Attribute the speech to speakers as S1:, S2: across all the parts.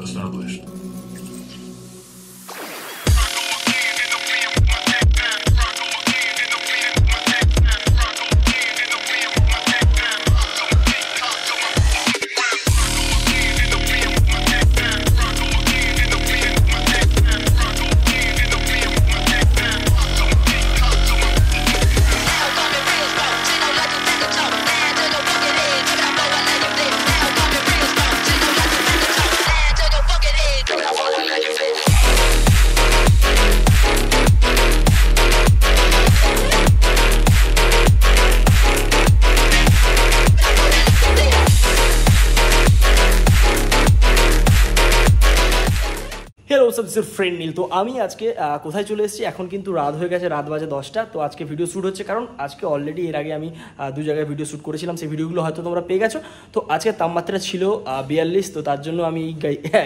S1: established.
S2: Hello सब सिर्फ friend नील। तो আমি আজকে কোথায় চলে এসেছি, এখন কিন্তু রাত হয়ে গেছে, রাত বাজে 10টা। তো আজকে ভিডিও শ্যুট হচ্ছে, কারণ আজকে অলরেডি এর আগে আমি দু জায়গায় ভিডিও শ্যুট করেছিলাম, সেই ভিডিওগুলো হয়তো তোমরা পেয়ে গেছো। তো আজকে তাপমাত্রা ছিল 42, তো তার জন্য আমি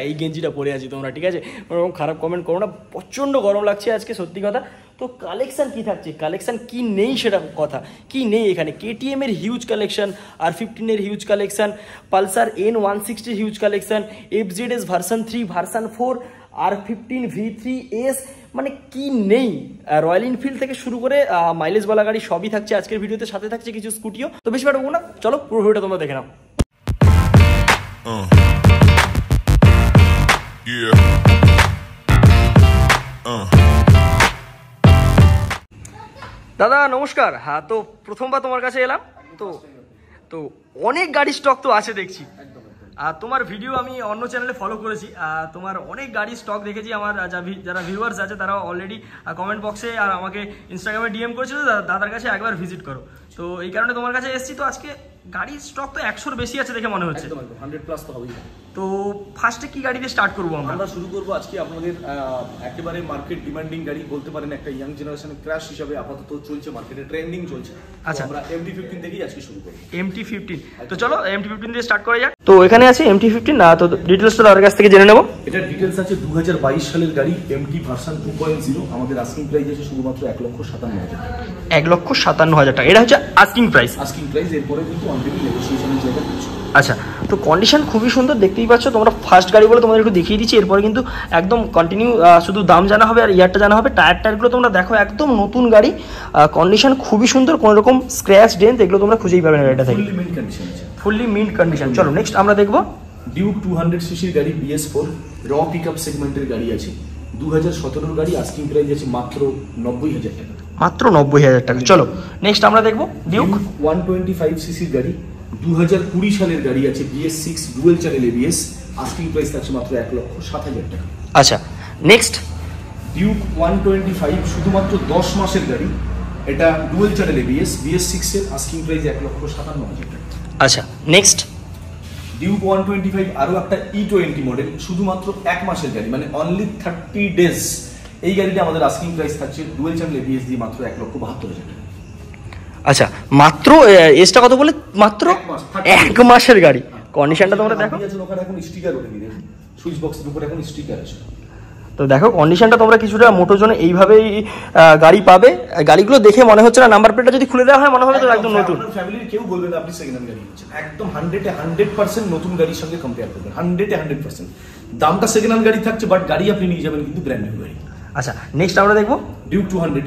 S2: এই গেঞ্জিটা পরে আছি। তোমরা ঠিক আছে, ওরকম খারাপ কমেন্ট করো না, প্রচণ্ড গরম লাগছে আজকে, সত্যি কথা। তো কালেকশান কী থাকছে, কালেকশান কী নেই সেটা কথা, কী নেই এখানে। KTM এর হিউজ কালেকশান, R15 এর huge collection, Pulsar N160 huge collection, FZS version 3, version 4, R15 V3S, মানে কি নেই। রয়্যাল এনফিল্ড থেকে শুরু করে মাইলেজওয়ালা গাড়ি সবই থাকছে আজকের ভিডিওতে, সাথে থাকছে কিছু স্কুটিও। তো বেশি পারবো না, চলো পুরো ভিডিওটা তোমরা দেখে নাও। দাদা নমস্কার। হ্যাঁ, তো প্রথমবার তোমার কাছে এলাম, তো অনেক গাড়ি স্টক তো আছে দেখছি। তোমার ভিডিও আমি অন্য চ্যানেলে ফলো করেছি, তোমার অনেক গাড়ি স্টক দেখেছি। আমার যারা ভিউয়ার্স আছে তারা অলরেডি কমেন্ট বক্সে আর আমাকে ইনস্টাগ্রামে DM করেছিল দাদার কাছে একবার ভিজিট করো। তো এই কারণে তোমার কাছে এসেছি। তো আজকে গাড়ির স্টক তো 100-র বেশি আছে দেখে মনে হচ্ছে।
S3: 100+ তো হবেই।
S2: তো ফার্স্টে কি গাড়ি দিয়ে স্টার্ট করবো
S3: আমরা শুরু করবো আজকে আপনাদের একেবারে মার্কেট ডিমান্ডিং গাড়ি বলতে পারেন, একটা ইয়াং জেনারেশনের ক্র্যাশ হিসাবে আপাতত চলছে, মার্কেটে ট্রেন্ডিং চলছে। আচ্ছা, আমরা MT-15 থেকেই আজকে শুরু করব।
S2: MT-15, তো চলো MT-15 দিয়ে স্টার্ট করা যাক। তো এখানে আছে MT-15, তো ডিটেলসটা তার কাছ থেকে জেনে নেব।
S3: এটা ডিটেলস আছে 2022 সালের গাড়ি, MT ভার্সন 2.0। আমাদের আস্কিং প্রাইস আছে শুধুমাত্র 1,57,000 টাকা।
S2: 1,57,000 টাকা, এটা হচ্ছে আস্কিং প্রাইস।
S3: এরপরে কিন্তু অনলাইনে নেগোসিয়েশনের জায়গা আছে।
S2: আচ্ছা, তো কন্ডিশন খুবই সুন্দর, দেখতেই পাচ্ছ তোমরা। ফার্স্ট গাড়ি বলে তোমাদের একটু দেখিয়ে দিচ্ছি, এরপরে কিন্তু একদম কন্টিনিউ শুধু দাম জানা হবে আর ইয়ারটা জানা হবে। টায়ারগুলো তোমরা দেখো, একদম নতুন গাড়ি, কন্ডিশন খুবই সুন্দর, কোনো রকম স্ক্র্যাচ ডেন্ট এগুলো তোমরা খুঁজেই পাবে না গাড়িটা থেকে। Fully mint condition. চলো নেক্সট আমরা দেখবো
S3: ডিউক 200cc গাড়ি, BS4 র পিকআপ সেগমেন্টের গাড়ি আছে, 2017 গাড়ি। আস্কিং প্রাইস আছে মাত্র 90,000 টাকা।
S2: মাত্র 90,000 টাকা। চলো নেক্সট আমরা দেখবো ডিউক
S3: 125cc গাড়ি, 2020 সালের গাড়ি আছে, BS6 dual channel ABS। Asking price আছে মাত্র 1,07,000 টাকা।
S2: আচ্ছা নেক্সট
S3: ডিউক 125 শুধুমাত্র 10 মাসের গাড়ি, এটা ডুয়েল চ্যানেল ABS, BS6 এর। আস্কিং প্রাইস 1,57,000 টাকা।
S2: আচ্ছা নেক্সট
S3: ডিউক 125 আরো একটা E20 মডেল, শুধুমাত্র 1 মাসের গাড়ি, মানে অনলি 30 ডেজ। এই গাড়িটা আমাদের আস্কিং প্রাইস থাকছে ডুয়েল চ্যানেল ABS দিয়ে মাত্র 1,72,000 টাকা।
S2: আচ্ছা, মাত্র এসটা কত বলে? মাত্র 1 মাসের গাড়ি। কন্ডিশনটা তোমরা দেখো,
S3: ওখানে এখন স্টিকার ওঠে দিবে, সুইচ বক্সের উপরে এখন স্টিকার আছে।
S2: তো দেখো কন্ডিশনটা তোমরা কিছুটা মোটোজনে এইভাবেই গাড়ি পাবে। গাড়িগুলো দেখে মনে হচ্ছে না, নাম্বার প্লেটটা যদি খুলে দেওয়া হয় মনে হবে তো একদম নতুন।
S3: ফ্যামিলির কেউ বলবে না আপনি সেকেন্ড হ্যান্ড গাড়ি কিনছেন, একদম 100% নতুন গাড়ির সঙ্গে কম্পেয়ার করবেন। 100% দামটা সেকেন্ড হ্যান্ড গাড়ি থাকছে, বাট গাড়ি আপনি নিয়ে যাবেন কিন্তু ব্র্যান্ড নিউ গাড়ি।
S2: আচ্ছা নেক্সট আমরা দেখবো
S3: ডিউক 200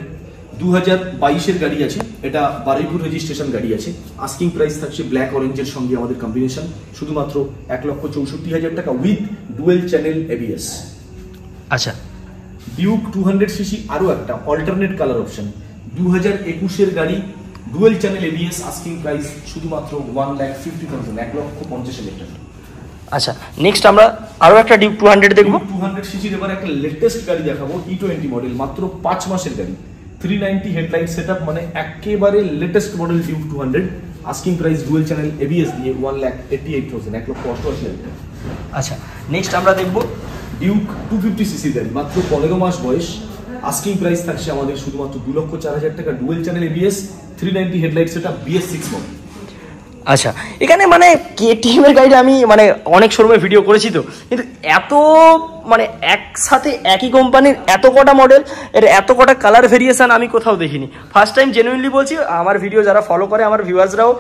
S3: 2022 এর গাড়ি আছে, এটা বারুইপুর রেজিস্ট্রেশন গাড়ি আছে। আস্কিং প্রাইস থাকছে ব্ল্যাক অরেঞ্জের সঙ্গে আমাদের কম্বিনেশন, শুধুমাত্র 1,64,000 টাকা উইথ ডুয়েল চ্যানেল ABS।
S2: আচ্ছা
S3: ডিউক 200cc আরো একটা অল্টারনেট কালার অপশন, 2021 এর গাড়ি, dual channel ABS। Asking price শুধুমাত্র 1,50,000, 1,50,000 টাকা।
S2: আচ্ছা নেক্সট আমরা আরো একটা ডিউক 200 দেখবো।
S3: 200cc এবার একটা লেটেস্ট গাড়ি দেখাবো, E20 মডেল, মাত্র 5 মাসের গাড়ি, 390 হেডলাইট সেটআপ, মানে একেবারে latest model Duke 200। Asking price dual channel ABS দিয়ে 1,88,000, 1,88,000 টাকা।
S2: আচ্ছা নেক্সট আমরা দেখবো
S3: ডিউক 250cc গাড়ি, মাত্র 15 মাস বয়স। আস্কিং প্রাইস থাকছে আমাদের শুধুমাত্র 2,04,000 টাকা, dual channel ABS, 390 headlight setup, BS6 model.
S2: আচ্ছা, এখানে মানে KTM এর গাড়িটা আমি মানে অনেক শোরুমে ভিডিও করেছি তো, কিন্তু এত মানে একসাথে একই কোম্পানির এত কটা মডেল, এর এত কটা কালার ভেরিয়েশন আমি কোথাও দেখিনি। ফার্স্ট টাইম জেনুইনলি বলছি, আমার ভিডিও যারা ফলো করে আমার ভিউয়ার্সরাও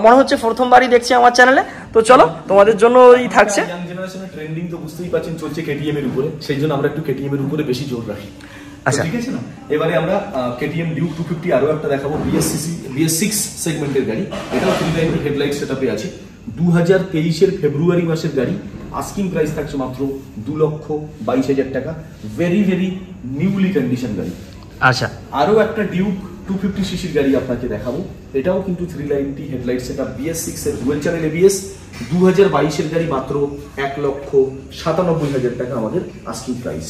S2: মনে হচ্ছে প্রথমবারই দেখছে আমার চ্যানেলে। তো চলো তোমাদের জন্য এই থাকছে।
S3: ইয়াং জেনারেশনের ট্রেন্ডিং তো বুঝতেই পাচ্ছেন চলছে KTM এর উপরে, সেই জন্য আমরা একটু KTM এর উপরে বেশি জোর রাখি।
S2: আচ্ছা,
S3: ঠিক আছে না? এবারে আমরা KTM Duke 250 আরো একটা দেখাবো, BS6 সেগমেন্টের গাড়ি। এটাও 390 হেডলাইট সেটআপে আছে। 2023 এর ফেব্রুয়ারি মাসের গাড়ি। আস্কিং প্রাইস থাকছে মাত্র 2,22,000 টাকা। ভেরি ভেরি নিউলি কন্ডিশন গাড়ি।
S2: আচ্ছা,
S3: আরো একটা Duke 250 সিসির গাড়ি আপনাকে দেখাবো। এটাও কিন্তু 390 হেডলাইট সেটআপ, BS6 এর ডুয়াল চ্যানেল ABS। 2022 এর গাড়ি, মাত্র 1,97,000 টাকা আমাদের আস্কিং প্রাইস।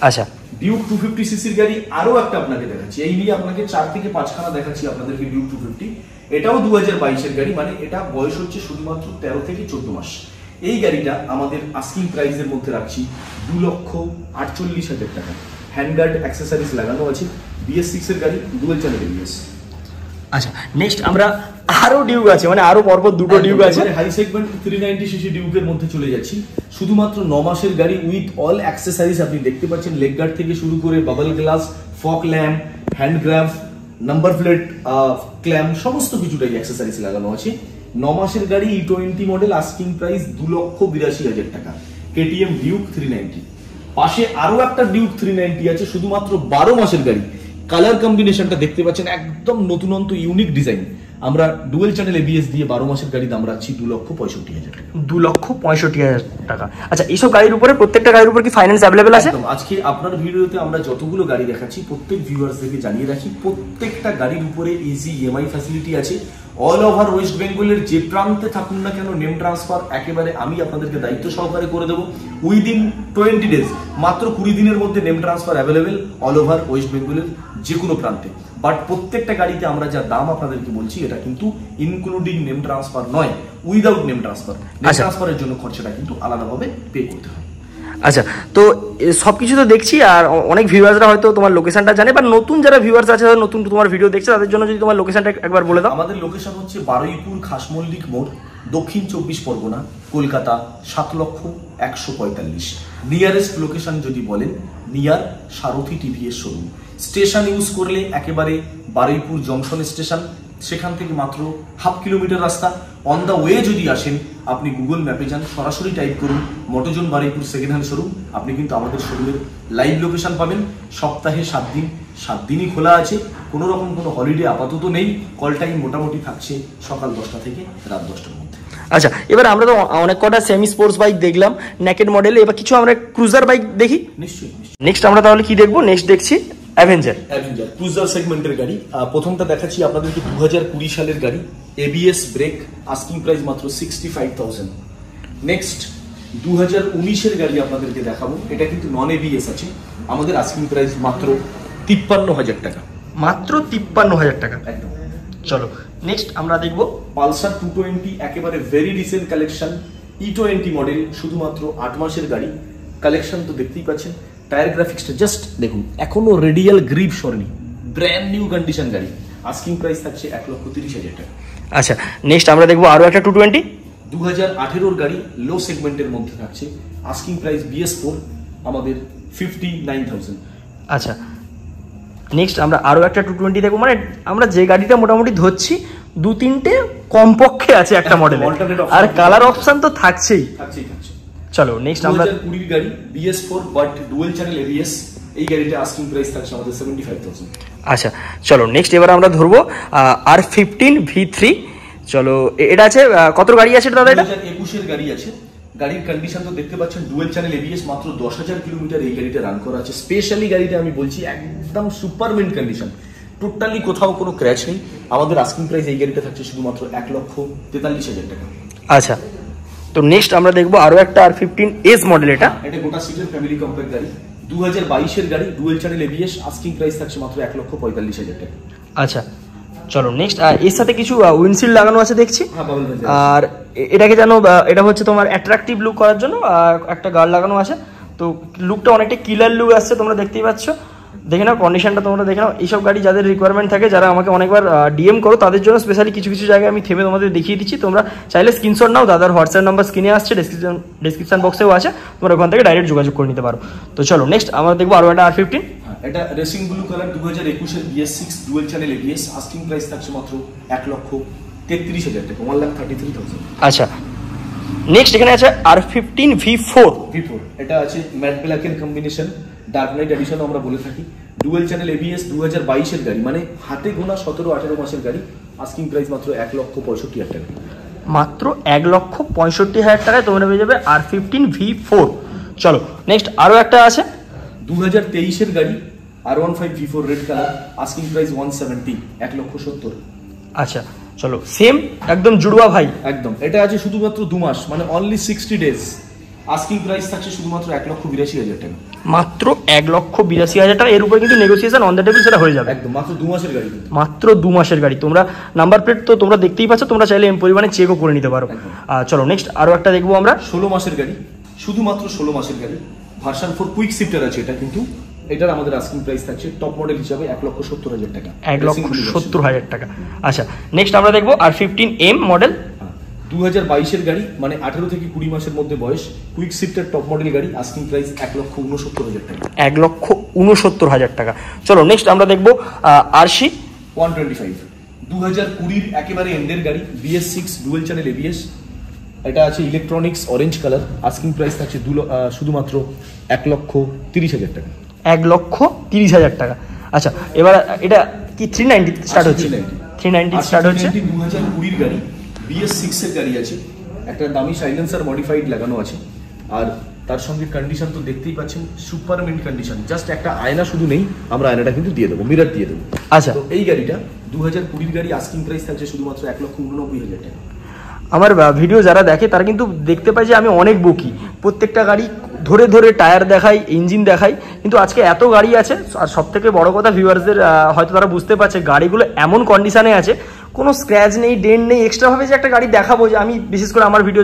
S2: আচ্ছা,
S3: Duke 250 সিসির গাড়ি আরো একটা আপনাকে দেখাচ্ছি। এই নিয়ে আপনাকে 4 থেকে 5 খানা দেখাচ্ছি আপনাদেরকে Duke 250। এটাও 2022 এর গাড়ি, মানে এটা বয়স হচ্ছে শুধুমাত্র 13 থেকে 14 মাস। এই গাড়িটা আমাদের আস্কিং প্রাইসের মধ্যে রাখছি 2,48,000 টাকা। হ্যান্ডগার্ড অ্যাক্সেসরিজ লাগানো আছে। BS6 এর গাড়ি, ডুয়াল চ্যানেল ABS।
S2: আচ্ছা, নেক্সট আমরা আরো ডিউক আছে, মানে আরো পরপর দুটো ডিউক আছে।
S3: হাই সেগমেন্ট 390 সিসি ডিউকের মধ্যে চলে যাচ্ছি। শুধুমাত্র 9 মাসের গাড়ি উইথ অল অ্যাক্সেসরিজ আপনি দেখতে পাচ্ছেন। লেগ গার্ড থেকে শুরু করে bubble glass, fog lamp, hand graph, number plate, clamp, সমস্ত কিছুটাই অ্যাক্সেসরিজ লাগানো আছে। 9 মাসের গাড়ি, E20 মডেল, আস্কিং প্রাইস 2,82,000 টাকা। KTM Duke 390। পাশে আরো একটা Duke 390 আছে, শুধুমাত্র 12 মাসের গাড়ি। কালার কম্বিনেশনটা দেখতে পাচ্ছেন, একদম নতুনত্ব ইউনিক ডিজাইন। আমরা ডুয়াল চ্যানেল ABS দিয়ে 12 মাসের গাড়ি দাম রাখছি 2,65,000 টাকা।
S2: 2,65,000 টাকা। আচ্ছা, এইসব গাড়ির উপরে, প্রত্যেকটা গাড়ির উপর কি ফাইন্যান্স অ্যাভেলেবেল আছে?
S3: আজকে আপনার ভিডিওতে আমরা যতগুলো গাড়ি দেখাচ্ছি, প্রত্যেক ভিউয়ার্সদেরকে জানিয়ে রাখি, প্রত্যেকটা গাড়ির উপরে ইজি EMI ফ্যাসিলিটি আছে। অল ওভার ওয়েস্ট বেঙ্গলের যে প্রান্তে থাকুন না কেন, নেম ট্রান্সফার একেবারে আমি আপনাদেরকে দায়িত্ব সহকারে করে দেবো। উইদিন 20 ডেজ, মাত্র 20 দিনের মধ্যে name transfer available all over West বেঙ্গলের যে কোনো প্রান্তে। বাট প্রত্যেকটা গাড়িতে আমরা যা দাম আপনাদেরকে বলছি, এটা কিন্তু ইনক্লুডিং নেম ট্রান্সফার নয়, উইদাউট নেম ট্রান্সফার। নেম ট্রান্সফারের জন্য খরচাটা কিন্তু আলাদাভাবে পে করতে হয়।
S2: আচ্ছা, তো সবকিছু তো দেখছি, আর অনেক ভিউয়ার্সরা হয়তো তোমার লোকেশনটা জানে, বা নতুন যারা ভিউয়ার্স আছে, নতুন তোমার ভিডিও দেখছে, তাদের জন্য যদি তোমার লোকেশনটা একবার বলে দাও।
S3: আমাদের লোকেশন হচ্ছে বারুইপুর খাসমল্লিক মোড়, দক্ষিণ 24 পরগনা, কলকাতা 7,145,000। নিয়ারেস্ট লোকেশন যদি বলেন, নিয়ার সারথি TVS শোরুম। স্টেশন ইউজ করলে একেবারে বারুইপুর জংশন স্টেশন, সেখান থেকে মাত্র 1/2 কিলোমিটার রাস্তা। অন দ্য ওয়ে যদি আসেন, আপনি গুগল ম্যাপে যান, সরাসরি টাইপ করুন মোটোজন বারুইপুর সেকেন্ড হ্যান্ড শোরুম, আপনি কিন্তু আমাদের শোরুমের লাইভ লোকেশন পাবেন। সপ্তাহে 7 দিন, 7 দিনই খোলা আছে। কোনো রকম কোনো হলিডে আপাতত নেই। কল টাইম মোটামুটি থাকছে সকাল 10টা থেকে রাত 10টার মধ্যে।
S2: আচ্ছা, এবার আমরা তো অনেক কটা সেমি স্পোর্টস বাইক দেখলাম নেকেড মডেল, এবার কিছু আমরা ক্রুজার বাইক দেখি।
S3: নিশ্চয়ই।
S2: নেক্সট আমরা তাহলে কি দেখবো? নেক্সট দেখছি অ্যাভেঞ্জার
S3: ক্রুজার সেগমেন্টের গাড়ি। প্রথমটা দেখাচ্ছি আপনাদেরকে 2020 সালের গাড়ি, ABS ব্রেক, আস্কিং প্রাইস মাত্র 65,000। নেক্সট 2019 এর গাড়ি আপনাদেরকে দেখাবো। এটা কিন্তু নন ABS আছে। আমাদের আস্কিং প্রাইস মাত্র 53,000 টাকা।
S2: মাত্র 53,000 টাকা।
S3: একদম।
S2: চলো নেক্সট আমরা দেখবো
S3: পালসার 220, একেবারে very recent collection, E20 model, শুধুমাত্র 8 মাসের গাড়ি। কালেকশন তো দেখতেই পাচ্ছেন। টায়ার গ্রাফিক্সটা জাস্ট দেখুন, এখনো রেডিয়াল গ্রিপ সরেনি, ব্র্যান্ড নিউ কন্ডিশন গাড়ি। আস্কিং প্রাইস থাকছে 1,30,000 টাকা।
S2: আচ্ছা, নেক্সট আমরা দেখবো আরো একটা 220,
S3: 2018 গাড়ি, লো সেগমেন্টের মধ্যে থাকছে। আস্কিং প্রাইস BS4 আমাদের 59,000।
S2: আচ্ছা, নেক্সট আমরা আরো একটা 220 দেখবো। মানে আমরা যে গাড়িটা মোটামুটি ধরছি, 2-3টে কমপক্ষে আছে একটা মডেলে, আর কালার অপশন তো থাকছেই। চলো নেক্সট আমরা
S3: 2020 গাড়ি, BS4 but dual channel ABS। এই গাড়িটা আস্কিং প্রাইস থাকছে আমাদের 75,000।
S2: আচ্ছা, চলো নেক্সট এবার আমরা ধরবো R15 V3। চলো, এটা আছে কত গাড়ি আছে দাদা? এটা
S3: 2021 এর গাড়ি আছে। গাড়ির কন্ডিশন তো দেখতে পাচ্ছেন, ডুয়াল চ্যানেল ABS, মাত্র 10,000 কিলোমিটার এই গাড়িটা রান করা আছে। স্পেশালি গাড়িটা আমি বলছি একদম সুপারমেন্ট কন্ডিশন, টোটালি কোথাও কোনো ক্র্যাশ নেই। আমাদের আস্কিং প্রাইস এই গাড়িটা থাকছে শুধুমাত্র 1,43,000 টাকা।
S2: আচ্ছা, তো নেক্সট আমরা দেখবো আরো একটা R15S মডেল। এটা
S3: গোটা সিটের ফ্যামিলি কম্প্যাক্ট গাড়ি, 2022 এর গাড়ি, dual channel ABS, asking price থাকছে মাত্র 1,45,000 টাকা।
S2: আচ্ছা, চলো নেক্সট এর সাথে কিছু উইন্ডশিল্ড লাগানো আছে দেখছি।
S3: হ্যাঁ,
S2: আর এটাকে জানো, এটা হচ্ছে তোমার অ্যাট্রাকটিভ লুক করার জন্য একটা গার্ড লাগানো আছে। তো লুকটা অনেকটা কিলার লুক আসছে, তোমরা দেখতেই পাচ্ছ। দেখে নাও কন্ডিশনটা, তোমরা দেখে নাও। এইসব গাড়ি যাদের রিকোয়ারমেন্ট থাকে, যারা আমাকে অনেকবার ডিএম করো, তাদের জন্য স্পেশালি কিছু কিছু জায়গায় আমি থেমে তোমাদের দেখিয়ে দিচ্ছি। তোমরা চাইলে স্ক্রিনশট নাও, দাদার হোয়াটসঅ্যাপ নাম্বার স্ক্রিনে আসছে, ডেসক্রিপশন বক্সেও আছে, তোমরা ওখান থেকে ডাইরেক্ট যোগাযোগ করে নিতে পারো। তো চলো নেক্সট আমরা দেখবো আরও একটা R15।
S3: এটা রেসিং ব্লু কালার 2021 এর BS6 dual channel ABS, asking price থাকছে মাত্র 1,33,000 টাকা, 1,33,000।
S2: আচ্ছা, নেক্সট এখানে আছে R15 V4।
S3: এটা আছে ম্যাট ব্ল্যাকের কম্বিনেশন, ডার্ক নাইট এডিশন আমরা বলে থাকি। ডুয়েল চ্যানেল ABS 2022 এর গাড়ি, মানে হাতে গোনা 17-18 মাসের গাড়ি, আস্কিং প্রাইস মাত্র 1,65,000 টাকা।
S2: মাত্র 1,65,000 টাকায় তোমরা পেয়ে যাবে R15 V4। চলো নেক্সট আরও একটা আছে
S3: 2023 এর গাড়ি R15 V4 red colour, asking price 170, 1,70,000।
S2: আচ্ছা চলো, সেম একদম জুড়ুয়া ভাই,
S3: একদম। এটা আছে শুধুমাত্র 2 মাস, মানে অনলি 60 ডেজ, আস্কিং প্রাইস থাকছে শুধুমাত্র 1,82,000 টাকা।
S2: মাত্র 1,82,000 টাকা। এর উপরে কিন্তু নেগোসিয়েশন অন দ্য টেবিল সেটা হয়ে যাবে।
S3: একদম, মাত্র 2 মাসের গাড়ি,
S2: মাত্র 2 মাসের গাড়ি। তোমরা নাম্বার প্লেট তো তোমরা দেখতেই পাচ্ছ, তোমরা চাইলে এম পরিমাণে চেকও করে নিতে পারো। চলো নেক্সট আরও একটা দেখবো আমরা
S3: 16 মাসের গাড়ি, শুধুমাত্র 16 মাসের গাড়ি, ভার্সন 4 কুইক শিফটার আছে এটা, কিন্তু এটার আমাদের আস্কিং প্রাইস থাকছে টপ মডেল হিসাবে 1,70,000 টাকা,
S2: 1,70,000 টাকা। আচ্ছা নেক্সট আমরা দেখবো R15M মডেল
S3: 2022 এর গাড়ি, মানে 18 থেকে 20 মাসের মধ্যে বয়স, কুইক শিফটার টপ মডেল গাড়ি, আস্কিং প্রাইস 1,69,000 টাকা,
S2: 1,69,000 টাকা। চলো নেক্সট আমরা দেখবো RC
S3: 125 2020 একেবারে এন্ডের গাড়ি, BS6 ডুয়েল চ্যানেল ABS। এটা আছে electronics orange colour, asking price থাকছে শুধুমাত্র 1,30,000 টাকা,
S2: 1,30,000 টাকা। আচ্ছা এবার এটা কি 390 স্টার্ট হচ্ছে? 390 স্টার্ট হচ্ছে।
S3: 2020 গাড়ি, BS6 এর গাড়ি আছে, একটা দামি সাইলেন্সার মডিফাইড লাগানো আছে, আর তার সঙ্গে কন্ডিশন তো দেখতেই পাচ্ছেন, সুপার মিন্ট কন্ডিশন। জাস্ট একটা আয়না শুধু নেই, আমরা আয়নাটা কিন্তু দিয়ে দেবো, মিরর দিয়ে দেবো।
S2: আচ্ছা,
S3: তো এই গাড়িটা 2020 গাড়ি, আস্কিং প্রাইস থাকছে শুধুমাত্র 1,89,000 টাকা।
S2: আমার ভিডিও যারা দেখে তারা কিন্তু দেখতে পায় যে আমি অনেক বকি, প্রত্যেকটা গাড়ি ধরে ধরে টায়ার দেখাই, ইঞ্জিন দেখাই, কিন্তু আজকে এত গাড়ি আছে। আর সব থেকে বড় কথা, ভিউয়ার্সদের হয়তো তারা বুঝতে পারছে গাড়িগুলো এমন কন্ডিশনে আছে, কোনো স্ক্র্যাচ নেই, ডেন্ট নেই। এক্সট্রাভাবে যে একটা গাড়ি দেখাবো, যে আমি বিশেষ করে আমার ভিডিও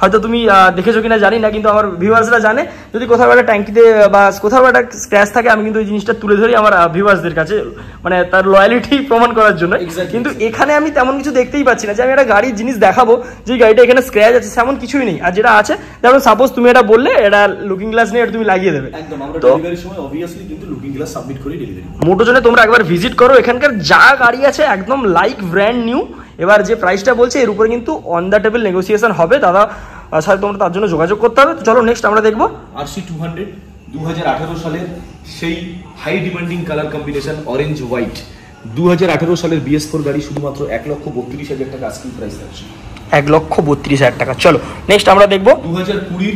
S2: হয়তো তুমি দেখেছো কিনা জানি না, কিন্তু আমার ভিউয়ার্সরা জানে, যদি কোথাও একটা ট্যাঙ্কিতে বা কোথাও একটা স্ক্র্যাচ থাকে, আমি কিন্তু ওই জিনিসটা তুলে ধরি আমার ভিউয়ার্সদের কাছে, মানে তার লয়ালিটি প্রমাণ করার জন্য। কিন্তু এখানে আমি তেমন কিছু দেখতেই পাচ্ছি না যে আমি একটা গাড়ির জিনিস দেখাবো যে গাড়িটা এখানে স্ক্র্যাচ আছে, তেমন কিছুই নেই। আর যেটা আছে, যেমন সাপোজ তুমি এটা বললে এটা লুকিং গ্লাস নিয়ে এটা তুমি লাগিয়ে দেবে,
S3: একদম। আমরা ডেলিভারির সময় অবভিয়াসলি কিন্তু লুকিং গ্লাস সাবমিট করি ডেলিভারি।
S2: মোটোজনে তোমরা একবার ভিজিট করো, এখানকার যা গাড়ি আছে একদম লাইক ব্র্যান্ড নিউ। এবার যে প্রাইসটা বলছে এর উপরে কিন্তু অন দ্য টেবিল নেগোসিয়েশন হবে, দাদা সাথে তোমরা তার জন্য যোগাযোগ করতে হবে। তো চলো নেক্সট আমরা দেখবো
S3: RC 200 2018 সালের সেই high demanding colour combination orange white, 2018 সালের BS4 গাড়ি, শুধুমাত্র 1,32,000 টাকা আস্কিং প্রাইস আছে,
S2: 1,32,000 টাকা। চলো নেক্সট আমরা দেখবো
S3: 2020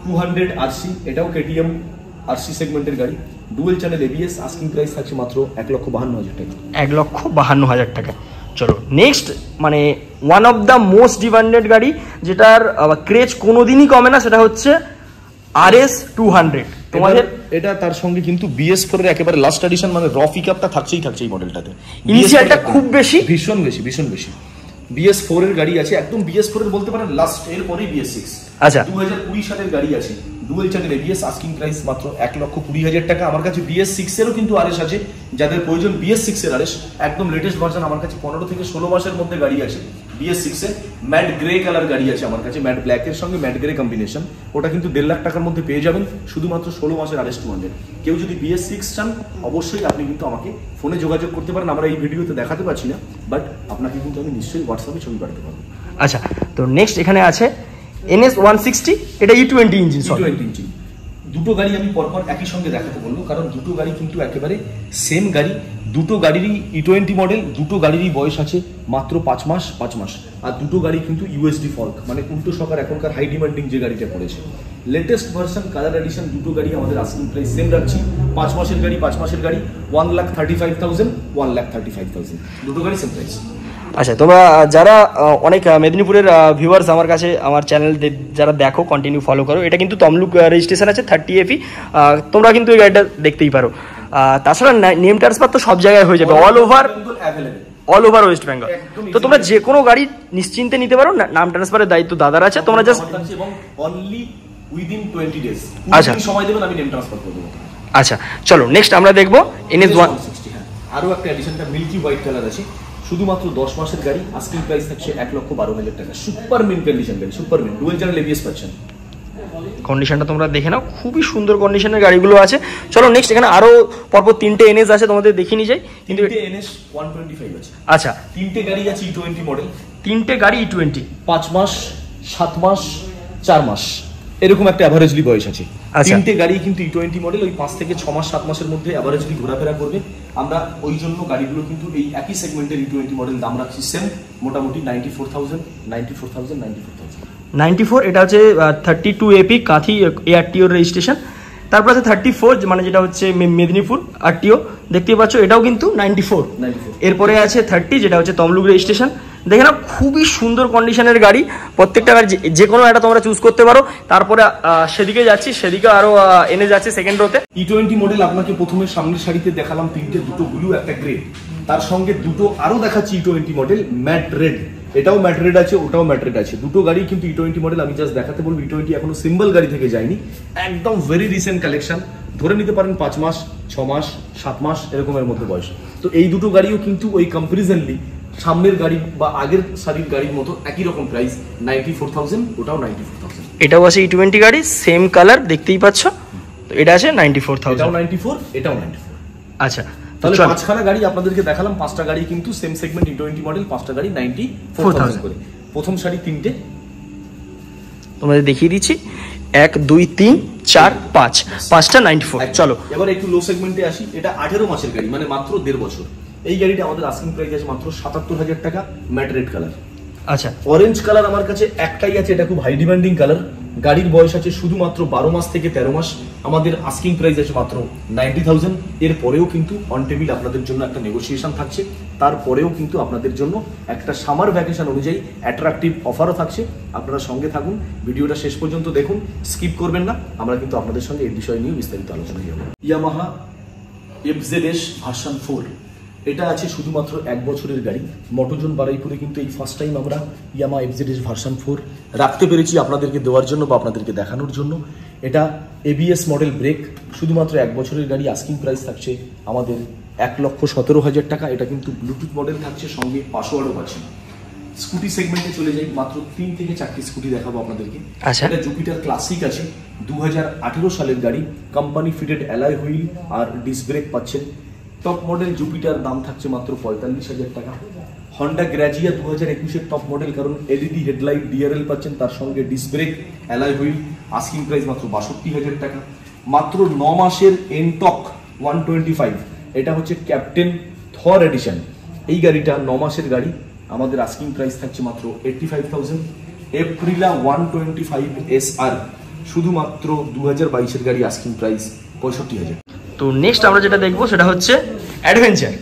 S3: 200 RC, এটাও KTM RC সেগমেন্টের গাড়ি, dual channel ABS, asking price থাকছে মাত্র 1,52,000 টাকা,
S2: 1,52,000 টাকা। চলো নেক্সট, মানে one of the most demanded গাড়ি, যেটার ক্রেজ কোনোদিনই কমে না, সেটা হচ্ছে RS 200। তোমাদের
S3: এটা তার সঙ্গে কিন্তু BS4 এর একেবারে লাস্ট এডিশন, মানে র পিকআপটা থাকছে এই মডেলটাতে।
S2: ইনিশিয়ালটা খুব বেশি,
S3: ভীষণ বেশি। BS4 এর গাড়ি আছে, একদম BS4 এর বলতে পারেন লাস্ট, এরপরেই BS6।
S2: আচ্ছা
S3: 2020 সালের গাড়ি আছে, dual channel ABS, asking price মাত্র 1,20,000 টাকা। আমার কাছে BS6 এরও কিন্তু RS আছে, যাদের প্রয়োজন BS6 এর RS, একদম লেটেস্ট ভার্সন। আমার কাছে 15 থেকে 16 মাসের মধ্যে গাড়ি আছে BS6 এর, ম্যাট গ্রে কালার গাড়ি আছে আমার কাছে, ম্যাট ব্ল্যাকের সঙ্গে ম্যাট গ্রে কম্বিনেশন, ওটা কিন্তু 1.5 লাখ টাকার মধ্যে পেয়ে যাবেন, শুধুমাত্র 16 মাসের RS 200। কেউ যদি BS6 চান, অবশ্যই আপনি কিন্তু আমাকে ফোনে যোগাযোগ করতে পারেন। আমরা এই ভিডিওতে দেখাতে পারছি না, বাট আপনাকে কিন্তু আমি নিশ্চয়ই হোয়াটসঅ্যাপে ছবি পাঠাতে পারবো।
S2: আচ্ছা, তো নেক্সট এখানে আছে NS 160, এটা E20 ইঞ্জিন।
S3: E20 engine. দুটো গাড়ি আমি পরপর একই সঙ্গে দেখাতে বলবো, কারণ দুটো গাড়ি কিন্তু একেবারে সেম গাড়ি, দুটো গাড়িরই E20 মডেল, দুটো গাড়িরই বয়স আছে মাত্র 5 মাস, আর দুটো গাড়ি কিন্তু USD ফর্ক, মানে উল্টো সকার এখনকার হাই ডিমান্ডিং যে গাড়িটা পড়েছে, লেটেস্ট ভার্সন কালার এডিশন। দুটো গাড়ি আমাদের আস্কিং প্রাইস সেম রাখছি, 5 মাসের গাড়ি 1,35,000, 1,35,000, দুটো গাড়ি সেম প্রাইস।
S2: আচ্ছা, তোমরা যারা অনেক মেদিনীপুরের ভিউয়ার্স আমার কাছে, আমার চ্যানেল যারা দেখো, কন্টিনিউ ফলো করো, এটা কিন্তু তমলুক রেজিস্ট্রেশন আছে 30 FE, তোমরা কিন্তু এই গাড়িটা দেখতেই পারো। তাছাড়া নেম ট্রান্সফার তো সব জায়গায় হয়ে যাবে, অল ওভার ওয়েস্ট বেঙ্গল। তো তোমরা যে কোনো গাড়ি নিশ্চিন্তে নিতে পারো, নাম ট্রান্সফারের দায়িত্ব দাদার আছে, তোমরা জাস্ট
S3: অনলি উইদিন 20 ডেজ
S2: আচ্ছা
S3: সময় দেবেন, আমি নেম ট্রান্সফার করে দেবো।
S2: আচ্ছা চলো নেক্সট আমরা দেখবো NS 160।
S3: হ্যাঁ, আরও একটা এডিশনটা মিল্কি হোয়াইট কালার আছে, শুধুমাত্র 10 মাসের গাড়ি, আস্কিং প্রাইস থাকছে 1,12,000 টাকা। সুপার মিন কন্ডিশন গাড়ি, super mint dual channel ABS পাচ্ছেন।
S2: কন্ডিশনটা তোমরা দেখে নাও, খুবই সুন্দর কন্ডিশনের গাড়িগুলো আছে। চলো নেক্সট, এখানে আরো পরপর 3টে NS আছে, তোমাদের দেখিয়ে নিয়ে যাই। কিন্তু
S3: NS 125 আছে।
S2: আচ্ছা
S3: 3টে গাড়ি আছে E20 মডেল,
S2: 3টে গাড়ি E20,
S3: 5 মাস 7 মাস 4 মাস এরকম একটা অ্যাভারেজলি বয়স আছে। 3টে গাড়ি কিন্তু E20 মডেল, ওই 5 থেকে 6 মাস 7 মাসের মধ্যে অ্যাভারেজলি ঘোরাফেরা করবে। আমরা ওই জন্য গাড়িগুলো কিন্তু এই একই সেগমেন্টের E20 মডেল দাম রাখছি সেম, মোটামুটি 94,000।
S2: 94, এটা হচ্ছে 32 AP কাঁথি ARTO রেজিস্ট্রেশন। তারপর আছে 34, মানে যেটা হচ্ছে মেদিনীপুর RTO, দেখতেই পাচ্ছ এটাও কিন্তু 94। এরপরে আছে 30, যেটা হচ্ছে তমলুক রেজিস্ট্রেশন। দেখে না খুবই সুন্দর কন্ডিশনের গাড়ি, প্রত্যেকটা গাড়ি যে কোনো একটা তোমরা চুজ করতে পারো। তারপরে সেদিকে যাচ্ছি, সেদিকে আরো এনে যাচ্ছে সেকেন্ড রোতে।
S3: E20 মডেল আপনাকে প্রথমে সামনের সারিতে দেখালাম 3টে, দুটো ব্লু একটা গ্রে, তার সঙ্গে দুটো আরো দেখাচ্ছি E20 মডেল ম্যাট রেড, এটাও ম্যাট রেড আছে, ওটাও ম্যাট রেড আছে। দুটো গাড়ি কিন্তু E20 মডেল। আমি জাস্ট দেখাতে বলবো E20 এখনো সিম্বল গাড়ি থেকে যায়নি, একদম ভেরি রিসেন্ট কালেকশন, ধরে নিতে পারেন 5 মাস 6 মাস 7 মাস এরকমের মধ্যে বয়স। তো এই দুটো গাড়িও কিন্তু ওই কম্পারিজনলি সামনের গাড়ি বা আগের সারির গাড়ির মতো একই রকম প্রাইস, 94,000, ওটাও 94,000।
S2: এটাও আছে E20 গাড়ি, সেম কালার দেখতেই পাচ্ছ। তো এটা আছে 94,000,
S3: এটাও 94, এটাও 94।
S2: আচ্ছা
S3: তাহলে 5খানা গাড়ি আপনাদেরকে দেখালাম, 5টা গাড়ি কিন্তু সেম সেগমেন্ট E20 মডেল, 5টা গাড়ি 94,000 করে। প্রথম সারি 3টে
S2: তোমাদের দেখিয়ে দিচ্ছি, 1 2 3 4 5, 5টা 94। চলো
S3: এবার একটু লো সেগমেন্টে আসি। এটা 18 মাসের গাড়ি, মানে মাত্র 1.5 বছর। এই গাড়িটা আমাদের আস্কিং প্রাইস আছে মাত্র 77,000 টাকা, ম্যাট রেড কালার।
S2: আচ্ছা
S3: অরেঞ্জ কালার আমার কাছে একটাই আছে, এটা খুব হাই ডিমান্ডিং কালার। গাড়ির বয়স আছে শুধুমাত্র 12 মাস থেকে 13 মাস। আমাদের আস্কিং প্রাইস আছে মাত্র 90,000। এর পরেও কিন্তু অন টেবিল আপনাদের জন্য একটা নেগোসিয়েশন থাকছে, তারপরেও কিন্তু আপনাদের জন্য একটা সামার ভ্যাকেশন অনুযায়ী অ্যাট্রাকটিভ অফারও থাকছে। আপনারা সঙ্গে থাকুন, ভিডিওটা শেষ পর্যন্ত দেখুন, স্কিপ করবেন না। আমরা কিন্তু আপনাদের সঙ্গে এই বিষয় নিয়ে বিস্তারিত আলোচনা করব। ইয়ামাহা FZS ভার্সন 4, এটা আছে শুধুমাত্র 1 বছরের গাড়ি। মোটোজন বারুইপুরে কিন্তু এই ফার্স্ট টাইম আমরা ইয়ামাহা FZS ভার্সন 4 রাখতে পেরেছি আপনাদেরকে দেওয়ার জন্য বা আপনাদেরকে দেখানোর জন্য। এটা ABS মডেল ব্রেক, শুধুমাত্র 1 বছরের গাড়ি। আস্কিং প্রাইস থাকছে আমাদের 1,17,000 টাকা। এটা কিন্তু ব্লুটুথ মডেল থাকছে, সঙ্গে পাসওয়ার্ডও পাচ্ছেন। স্কুটি সেগমেন্টে চলে যাই, মাত্র 3 থেকে 4টি স্কুটি দেখাবো আপনাদেরকে। এটা জুপিটার ক্লাসিক আছে, 2018 সালের গাড়ি, কোম্পানি ফিটেড অ্যালয় হুইল আর ডিস্ক ব্রেক পাচ্ছেন। টপ মডেল জুপিটার দাম থাকছে মাত্র 45,000 টাকা। হন্ডা গ্র্যাজিয়া 2021-এর টপ মডেল, কারণ LED হেডলাইট DRL পাচ্ছেন, তার সঙ্গে disc brake alloy wheel. Asking price মাত্র 62,000 টাকা। মাত্র 9 মাসের এনটক 125, এটা হচ্ছে ক্যাপ্টেন থর এডিশন। এই গাড়িটা 9 মাসের গাড়ি, আমাদের আস্কিং প্রাইস থাকছে মাত্র 85,000। এপ্রিলা 125 SR, শুধুমাত্র 2022-এর গাড়ি, আস্কিং প্রাইস 65,000।
S2: তো নেক্সট আমরা যেটা দেখবো সেটা হচ্ছে অ্যাডভেঞ্চার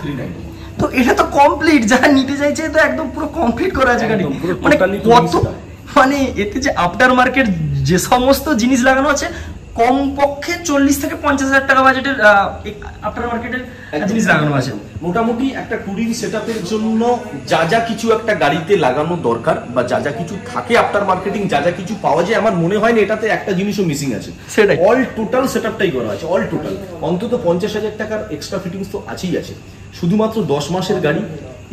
S3: 390।
S2: তো এটা তো কমপ্লিট, যারা নিতে চাইছে তো একদম পুরো কমপ্লিট করা আছে গাড়ি। মানে কত, মানে এতে যে আফটার মার্কেট যে সমস্ত জিনিস লাগানো আছে, কমপক্ষে 40 থেকে 50,000 টাকা বাজেটের আফটার মার্কেটের জিনিস লাগানো আছে।
S3: মোটামুটি একটা টুরিং সেটআপের জন্য যা যা কিছু একটা গাড়িতে লাগানো দরকার বা যা যা কিছু থাকে আফটার মার্কেটিং, যা যা কিছু পাওয়া যায়, আমার মনে হয় না এটাতে একটা জিনিসও মিসিং আছে।
S2: সেটাই,
S3: অল টোটাল সেটআপটাই করা আছে, অল টোটাল। অন্তত 50,000 টাকার এক্সট্রা ফিটিংস তো আছেই আছে। শুধুমাত্র 10 মাসের গাড়ি,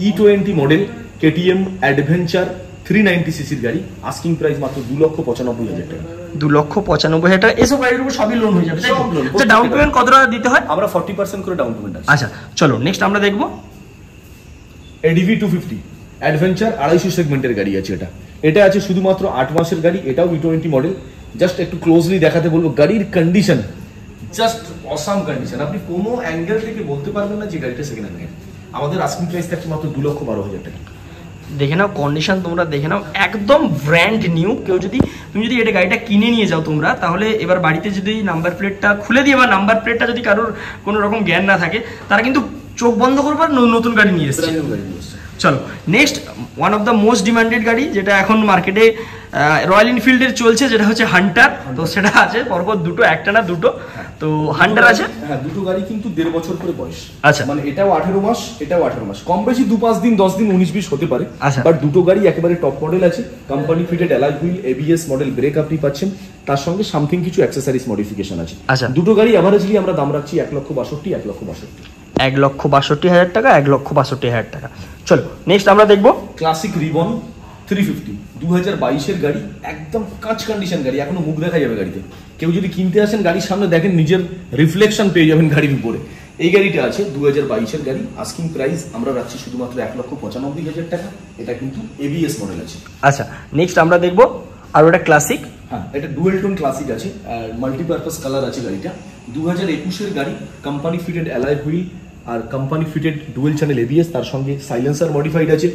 S3: E20 model, KTM adventure 390cc গাড়ি। আস্কিং প্রাইস মাত্র 2,95,000 টাকা।
S2: 2,95,000 টাকা। এসব গাড়ির উপর সবই লোন হয়ে যাবে। সব লোন। আচ্ছা, ডাউন পেমেন্ট কত টাকা দিতে হয়?
S3: আমরা 40% করে ডাউন পেমেন্ট আছে।
S2: আচ্ছা চলো নেক্সট আমরা দেখবো
S3: ADV 250 অ্যাডভেঞ্চার 250 সেগমেন্টের গাড়ি আছে। এটা আছে শুধুমাত্র 8 মাসের গাড়ি, এটাও E20 মডেল। জাস্ট একটু ক্লোজলি দেখাতে বলবো, গাড়ির কন্ডিশন জাস্ট অসাম কন্ডিশন, আপনি কোনো অ্যাঙ্গেল থেকে বলতে পারবেন না যে গাড়িটা সেকেন্ড হ্যান্ড গাড়ি। আমাদের আস্কিং প্রাইস থাকছে মাত্র 2,12,000 টাকা।
S2: দেখে নাও কন্ডিশন, তোমরা দেখে নাও একদম ব্র্যান্ড নিউ। তুমি যদি এটা গাড়িটা কিনে নিয়ে যাও তোমরা, তাহলে এবার বাড়িতে যদি নাম্বার প্লেটটা খুলে দিয়ে, বা নাম্বার প্লেটটা যদি কারোর কোনো রকম জ্ঞান না থাকে, তারা কিন্তু চোখ বন্ধ করবার নতুন গাড়ি নিয়ে এসছে। চলো next, one of the most demanded গাড়ি, যেটা এখন মার্কেটে রয়্যাল এনফিল্ডের চলছে, যেটা হচ্ছে হান্টার। তো সেটা আছে পরপর দুটো, একটা না দুটো। তো হান্টার আছে,
S3: হ্যাঁ দুটো গাড়ি কিন্তু 1.5 বছর করে বয়স।
S2: আচ্ছা,
S3: মানে এটাও 18 মাস, এটাও 18 মাস, কম বেশি 2-5 দিন 10 দিন 19-20 হতে পারে।
S2: আচ্ছা,
S3: বাট দুটো গাড়ি একেবারে টপ মডেল আছে, company fitted alloy wheel, ABS model brake আপনি পাচ্ছেন, তার সঙ্গে সামথিং কিছু অ্যাক্সেসরিজ মডিফিকেশন আছে।
S2: আচ্ছা,
S3: দুটো গাড়ি এভারেজলি আমরা দাম রাখছি 1,62,000, 1,62,000,
S2: 1,62,000 টাকা, 1,62,000 টাকা। চলো নেক্সট আমরা দেখবো
S3: ক্লাসিক রিবন 350, 2022 গাড়ি, একদম কাঁচ কন্ডিশন গাড়ি, এখনো মুখ দেখা যাবে গাড়িতে। কেউ যদি কিনতে আসেন গাড়ির সামনে দেখেন নিজের রিফ্লেকশন পেয়ে যাবেন গাড়ির উপরে। এই গাড়িটা আছে 2022 গাড়ি, আস্কিং প্রাইস আমরা রাখছি শুধুমাত্র 1,95,000 টাকা। এটা কিন্তু এবিএস মডেল আছে।
S2: আচ্ছা, নেক্সট আমরা দেখবো আরো একটা ক্লাসিক,
S3: হ্যাঁ এটা ডুয়েল টোন ক্লাসিক আছে, আর মাল্টিপারপাস কালার আছে গাড়িটা। 2021 গাড়ি, কোম্পানি ফিটেড অ্যালয় হুইল আর company fitted dual channel ABS, তার সঙ্গে সাইলেন্সার মডিফাইড আছে,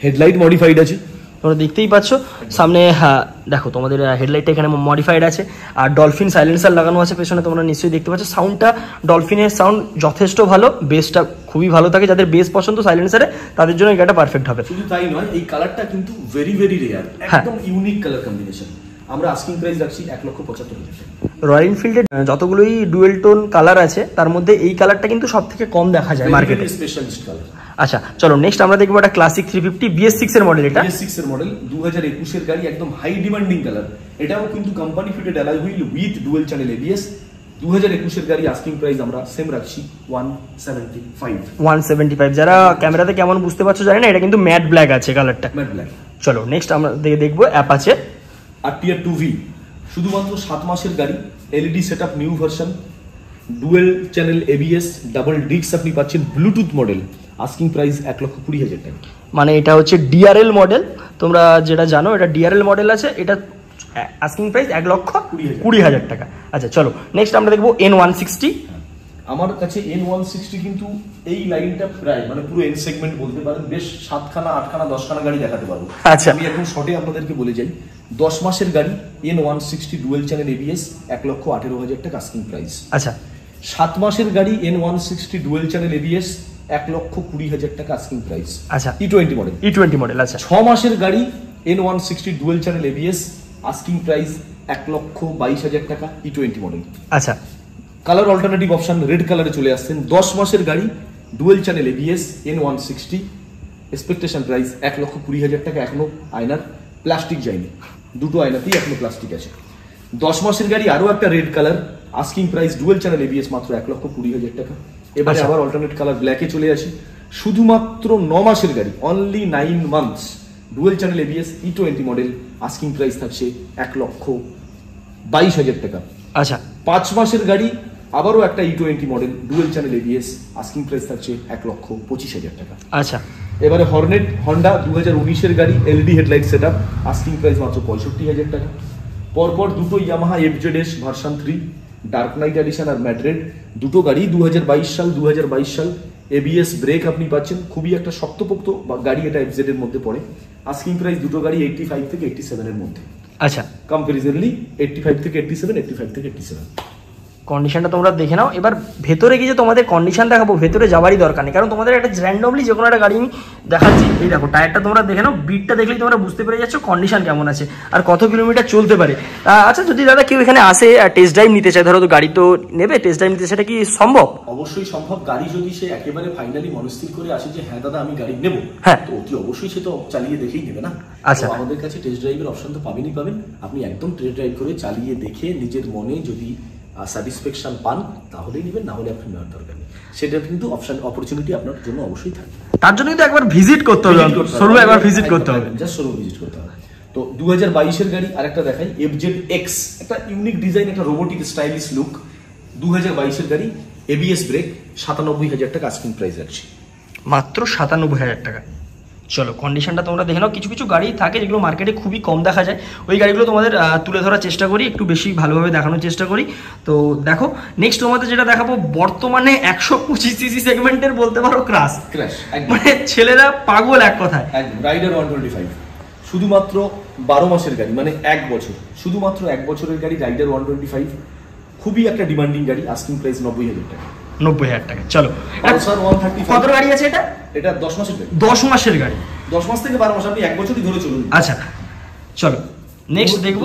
S3: হেডলাইট মডিফাইড আছে।
S2: তোমরা দেখতেই পাচ্ছ সামনে, হ্যাঁ দেখো তোমাদের হেডলাইটটা এখানে মডিফাইড আছে, আর ডলফিন সাইলেন্সার লাগানো আছে পেছনে, তোমরা নিশ্চয়ই দেখতে পাচ্ছ। সাউন্ডটা ডলফিনের সাউন্ড যথেষ্ট ভালো, বেসটা খুবই ভালো থাকে, যাদের বেস পছন্দ সাইলেন্সারে তাদের জন্য এটা পারফেক্ট হবে।
S3: শুধু তাই নয়, এই কালারটা কিন্তু ভেরি ভেরি রেয়ার, একদম ইউনিক কালার কম্বিনেশন। আমরা আস্কিং প্রাইস রাখছি 1,75,000 টাকা।
S2: রয়্যাল এনফিল্ডের যতগুলোই ডুয়েল টোন কালার আছে তার মধ্যে এই কালারটা কিন্তু সব থেকে কম দেখা যায় মার্কেটে,
S3: স্পেশালিস্ট কালার।
S2: আচ্ছা চলো নেক্সট আমরা দেখবো একটা ক্লাসিক 350 BS6 এর মডেল। এটা
S3: BS6 এর মডেল, 2021 গাড়ি, একদম হাই ডিমান্ডিং কালার। এটাও কিন্তু company fitted alloy wheel with dual channel ABS. 2021 গাড়ি, আস্কিং প্রাইস আমরা সেম রাখছি 175।
S2: যারা ক্যামেরাতে কেমন বুঝতে পারছো জানি না, এটা কিন্তু ম্যাট ব্ল্যাক আছে কালারটা,
S3: ম্যাট ব্ল্যাক।
S2: চলো নেক্সট আমরা দেখবো অ্যাপাচে
S3: RTR 2V, শুধুমাত্র 7 মাসের গাড়ি, LED setup new version, dual channel ABS, double disc আপনি পাচ্ছেন, ব্লুটুথ মডেল, আস্কিং প্রাইস 1,20,000 টাকা।
S2: মানে এটা হচ্ছে ডিআরএল মডেল, তোমরা যেটা জানো এটা ডিআরএল মডেল আছে, এটা আস্কিং প্রাইস 1,20,000 টাকা। আচ্ছা চলো নেক্সট আমরা দেখবো N160।
S3: আমার কাছে N160 কিন্তু এই লাইনটা প্রায় মানে পুরো এন সেগমেন্ট বলতে পারেন, বেশ 7খানা 8খানা 10খানা গাড়ি দেখাতে পারবো।
S2: আচ্ছা,
S3: আমি এখন শর্টে আপনাদেরকে বলে যাই, 10 মাসের গাড়ি, N160 ডুয়েল চ্যানেল এবিএস, 1,18,000 টাকা আস্কিং প্রাইস।
S2: আচ্ছা,
S3: 7 মাসের গাড়ি, N160 ডুয়েল চ্যানেল এবিএস, 1,20,000 টাকা আস্কিং প্রাইস।
S2: আচ্ছা,
S3: E20 মডেল,
S2: E20 মডেল। আচ্ছা,
S3: 6 মাসের গাড়ি, N160 dual channel ABS, asking price 1,22,000 টাকা, E20 মডেল।
S2: আচ্ছা,
S3: কালার অল্টারনেটিভ অপশন রেড কালারে চলে আসছেন। 10 মাসের গাড়ি, dual channel ABS, N160, expectation price 1,20,000 টাকা। এখনো আয়নার প্লাস্টিক যায়নি, দুটো আয়নাতেই এখনো প্লাস্টিক আছে। 10 মাসের গাড়ি, আরো একটা red colour, asking price dual channel ABS মাত্র 1,20,000 টাকা। এবারে আবার অল্টারনেট কালার ব্ল্যাকে চলে আসি। শুধুমাত্র 9 মাসের গাড়ি, only 9 months, dual channel ABS, E20 model, asking price থাকছে 1,22,000 টাকা।
S2: আচ্ছা,
S3: 5 মাসের গাড়ি, আবারও একটা E20 model, dual channel ABS, asking price থাকছে 1,25,000 টাকা।
S2: আচ্ছা,
S3: এবারে হর্নেট হন্ডা 2019 গাড়ি, LED headlight setup, asking price মাত্র 65,000 টাকা। পরপর দুটো Yamaha FZS version 3, dark knight edition আর ম্যাড্রেড, দুটো গাড়ি 2022 সাল, এবিএস ব্রেক আপনি পাচ্ছেন। খুবই একটা শক্তপোক্ত গাড়ি, এটা FZ এর মধ্যে পড়ে। আস্কিং প্রাইস দুটো গাড়ি 85 থেকে 87 এর মধ্যে।
S2: আচ্ছা,
S3: কম্পারিজনলি 85 থেকে 87, 85 থেকে 87।
S2: কন্ডিশনটা তোমরা দেখে নাও। এবার ভেতরে গিয়ে তোমাদের কন্ডিশন দেখাবো, ভেতরে যাওয়ারই দরকার নেই, কারণ তোমাদের একটা র্যান্ডমলি যে কোনো একটা গাড়ি আমি দেখাচ্ছি। এই দেখো টায়ারটা তোমরা দেখে নাও, বিটটা দেখলেই তোমরা বুঝতে পেরে যাচ্ছ কন্ডিশন কেমন আছে আর কত কিলোমিটার চলতে পারে। আচ্ছা, যদি দাদা কেউ এখানে আসে টেস্ট ড্রাইভ নিতে চায়, ধরো তো গাড়ি তো নেবে, টেস্ট ড্রাইভ নিতে, সেটা কি সম্ভব?
S3: অবশ্যই সম্ভব। গাড়ি যদি সে একেবারে ফাইনালি মনস্থির করে আসে যে হ্যাঁ দাদা আমি গাড়ি নেব,
S2: হ্যাঁ,
S3: তো অতি অবশ্যই সে তো চালিয়ে দেখেই নেবে না।
S2: আচ্ছা,
S3: আমাদের কাছে টেস্ট ড্রাইভের অপশন তো পাবেনই পাবেন। আপনি একদম টেস্ট ড্রাইভ করে চালিয়ে দেখে নিজের মনে যদি স্যাটিসফ্যাকশন পান তাহলেই নেবেন, না হলে আপনি নেওয়ার দরকার নেই। সেটা কিন্তু অপরচুনিটি আপনার জন্য অবশ্যই থাকবে।
S2: তার জন্য কিন্তু একবার ভিজিট করতে হবে, শোরুমে একবার ভিজিট করতে হবে,
S3: জাস্ট শোরুম ভিজিট করতে হবে। তো 2022 গাড়ি আরেকটা দেখাই, FZX, একটা ইউনিক ডিজাইন, একটা রোবোটিক স্টাইলিশ লুক, 2022 গাড়ি, এবিএস ব্রেক, 97,000 টাকা আস্কিং প্রাইস আছে,
S2: মাত্র 97,000 টাকা। চলো কন্ডিশনটা তোমরা দেখে নাও। কিছু কিছু গাড়ি থাকে যেগুলো মার্কেটে খুবই কম দেখা যায়, ওই গাড়িগুলো তোমাদের তুলে ধরার চেষ্টা করি, একটু বেশি ভালোভাবে দেখানোর চেষ্টা করি। তো দেখো নেক্সট তোমাদের যেটা দেখাবো, বর্তমানে 125 সিসি সেগমেন্টের বলতে পারো ক্রাশ, মানে ছেলেরা পাগল এক কথায়।
S3: একদম রাইডার 125, শুধুমাত্র 12 মাসের গাড়ি, মানে 1 বছর, শুধুমাত্র 1 বছরের গাড়ি, রাইডার 125, খুবই একটা ডিমান্ডিং গাড়ি, আস্কিং প্রাইস 90,000 টাকা।
S2: 90,000 টাকা। চলো,
S3: পালসার 135,
S2: কত গাড়ি আছে এটা?
S3: এটা 10 মাসের গাড়ি।
S2: 10 মাসের গাড়ি,
S3: 10 মাস থেকে 12 মাস, আপনি 1 বছরই ধরে চলুন।
S2: আচ্ছা চলো নেক্সট দেখবো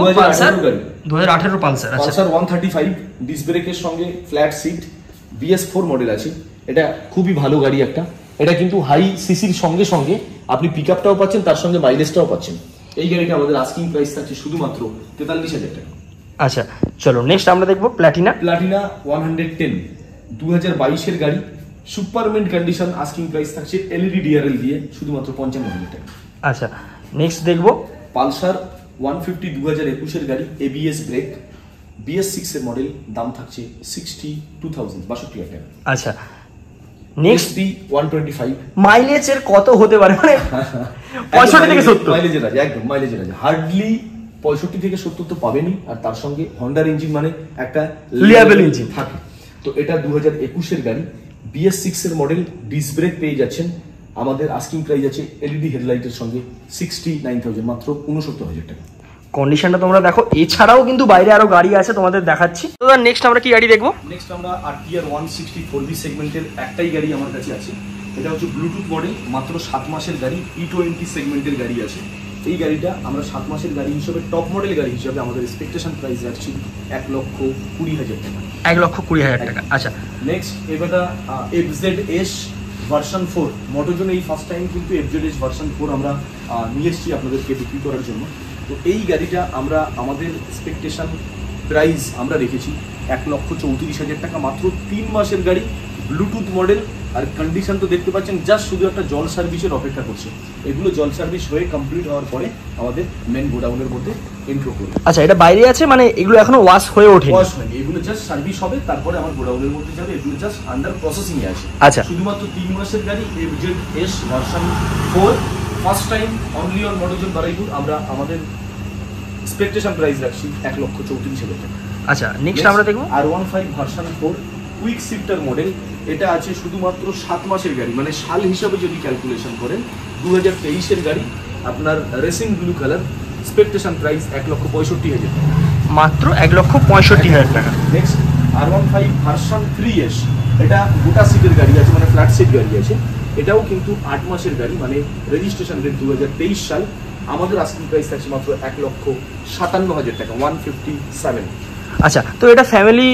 S2: 2018 পালসার। আচ্ছা,
S3: পালসার 135 ডিস্ক ব্রেকের সঙ্গে ফ্ল্যাট সিট, BS4 মডেল আছে। এটা খুবই ভালো গাড়ি একটা। এটা কিন্তু হাই সিসির সঙ্গে সঙ্গে আপনি পিকআপটাও পাচ্ছেন, তার সঙ্গে মাইলেজটাও পাচ্ছেন। এই গাড়িটা আমাদের আস্কিং প্রাইস থাকছে শুধুমাত্র 43,000 টাকা।
S2: আচ্ছা চলো নেক্সট আমরা দেখবো প্ল্যাটিনা
S3: 110 2022 এর গাড়ি, সুপারমেন্ট কন্ডিশন, আস্কিং প্রাইস থাকছে LED DRL দিয়ে শুধুমাত্র 55,000 টাকা।
S2: আচ্ছা নেক্সট দেখবো
S3: পালসার 150 2021 এর গাড়ি, ABS ব্রেক, BS6 এর মডেল, দাম থাকছে 62,000 টাকা।
S2: আচ্ছা নেক্সট
S3: 125
S2: মাইলেজের কত হতে পারে, মানে 65 থেকে 70
S3: মাইলেজের আছে, একদম মাইলেজের আছে। হার্ডলি 65 থেকে 70 তো পাবেনই, আর তার সঙ্গে হন্ডার ইঞ্জিন মানে একটা
S2: লিয়াবেল ইঞ্জিন
S3: থাকে। তো এটা 2021 এর গাড়ি, BS6 এর মডেল, ডিস্ক ব্রেক পেয়ে যাচ্ছেন। আমাদের আস্কিং প্রাইস আছে LED হেডলাইটের সঙ্গে 69,000, মাত্র 69,000 টাকা।
S2: কন্ডিশনটা তোমরা দেখো। এছাড়াও কিন্তু বাইরে আরো গাড়ি আছে, তোমাদের দেখাচ্ছি। তো নেক্সট আমরা কি গাড়ি দেখবো?
S3: নেক্সট আমরা RTR 164B সেগমেন্টের একটাই গাড়ি আমার কাছে আছে। এটা হচ্ছে ব্লুটুথ মডেল, মাত্র 7 মাসের গাড়ি, E20 সেগমেন্টের গাড়ি আছে। এই গাড়িটা আমরা 7 মাসের গাড়ি হিসেবে, টপ মডেল গাড়ি হিসেবে আমাদের এক্সপেকটেশন প্রাইস রাখছি 1,20,000 টাকা।
S2: 1,20,000 টাকা। আচ্ছা
S3: নেক্সট এবারটা FZS ভার্সন 4, মোটোজোন এই ফার্স্ট টাইম কিন্তু FZS ভার্সন 4 আমরা নিয়ে এসেছি আপনাদেরকে বিক্রি করার জন্য। তো এই গাড়িটা আমরা আমাদের এক্সপেকটেশন প্রাইস আমরা রেখেছি 1,34,000 টাকা, মাত্র 3 মাসের গাড়ি, ব্লুটুথ মডেল। আর কন্ডিশন তো দেখতে পাচ্ছেন, জাস্ট শুধু একটা জল সার্ভিসের অপেক্ষা করছে। এগুলো জল সার্ভিস হয়ে কমপ্লিট হওয়ার পরে আমাদের মেন গোডাউনের মধ্যে এন্ট্রো করবে।
S2: আচ্ছা এটা বাইরে আছে, মানে এগুলো এখনো ওয়াশ হয়ে ওঠেনি?
S3: ওয়াশ হয়নি, এগুলো জাস্ট সার্ভিস হবে, তারপরে আমার গোডাউনের মধ্যে যাবে। এগুলো জাস্ট আন্ডার প্রসেসিং এ আছে।
S2: আচ্ছা
S3: শুধুমাত্র 3 মাসের গাড়ি, FZS version 4, first time only on Motozone Baruipur. আমরা আমাদের এক্সপেকটেশন প্রাইস রাখছি 1,34,000 টাকা।
S2: আচ্ছা নেক্সট আমরা দেখবো
S3: R15 version 4 quick shifter model. এটা আছে শুধুমাত্র 7 মাসের গাড়ি, মানে সাল হিসাবে যদি ক্যালকুলেশন করেন 2023 এর গাড়ি, আপনার racing blue colour, expectation price 1,65,000 টাকা,
S2: মাত্র 1,65,000 টাকা।
S3: নেক্সট R15 ভার্সন 3S, এটা গোটা সিটের গাড়ি আছে, মানে ফ্ল্যাট সিট গাড়ি আছে। এটাও কিন্তু 8 মাসের গাড়ি, মানে রেজিস্ট্রেশন ডেট 2023 সাল। আমাদের আস্কিং প্রাইস থাকছে মাত্র 1,57,000 টাকা, 157।
S2: আচ্ছা তো এটা ফ্যামিলি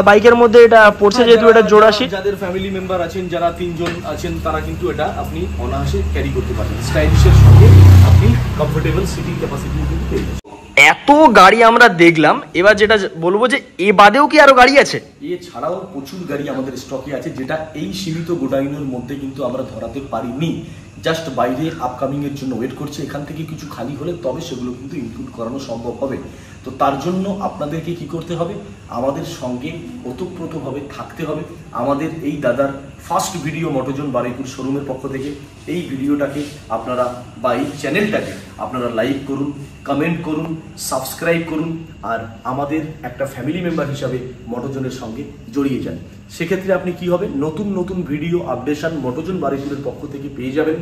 S2: বাইকের মধ্যে এটা পড়ছে, যেহেতু এটা জোড়া সিট।
S3: যাদের ফ্যামিলি মেম্বার আছেন, যারা 3 জন আছেন, তারা কিন্তু এটা আপনি অনায়াসে ক্যারি করতে পারবেন। স্টাইলিশের সঙ্গে আপনি কমফোর্টেবল সিটিং ক্যাপাসিটি কিন্তু পেয়ে যাবেন।
S2: এত গাড়ি আমরা দেখলাম, এবার যেটা বলবো যে এ বাদেও কি আরো গাড়ি আছে?
S3: এছাড়াও প্রচুর গাড়ি আমাদের স্টকে আছে, যেটা এই সীমিত গোডাউনের মধ্যে কিন্তু আমরা ধরাতে পারিনি। জাস্ট বাইরে আপকামিং এর জন্য ওয়েট করছে। এখান থেকে কিছু খালি হলে তবে সেগুলো কিন্তু ইনক্লুড করানো সম্ভব হবে। তো তার জন্য আপনাদেরকে কি করতে হবে, আমাদের সঙ্গে ওতপ্রোতভাবে থাকতে হবে। আমাদের এই দাদার ফার্স্ট ভিডিও মোটোজোন বারুইপুর শোরুমের পক্ষ থেকে এই ভিডিওটাকে আপনারা বা এই চ্যানেলটাকে আপনারা লাইক করুন, কমেন্ট করুন, সাবস্ক্রাইব করুন, আর আমাদের একটা ফ্যামিলি মেম্বার হিসাবে মোটোজোনের সঙ্গে জড়িয়ে যান। সেক্ষেত্রে আপনি কি হবে, নতুন নতুন ভিডিও আপডেশন মোটোজোন বারুইপুরের পক্ষ থেকে পেয়ে যাবেন।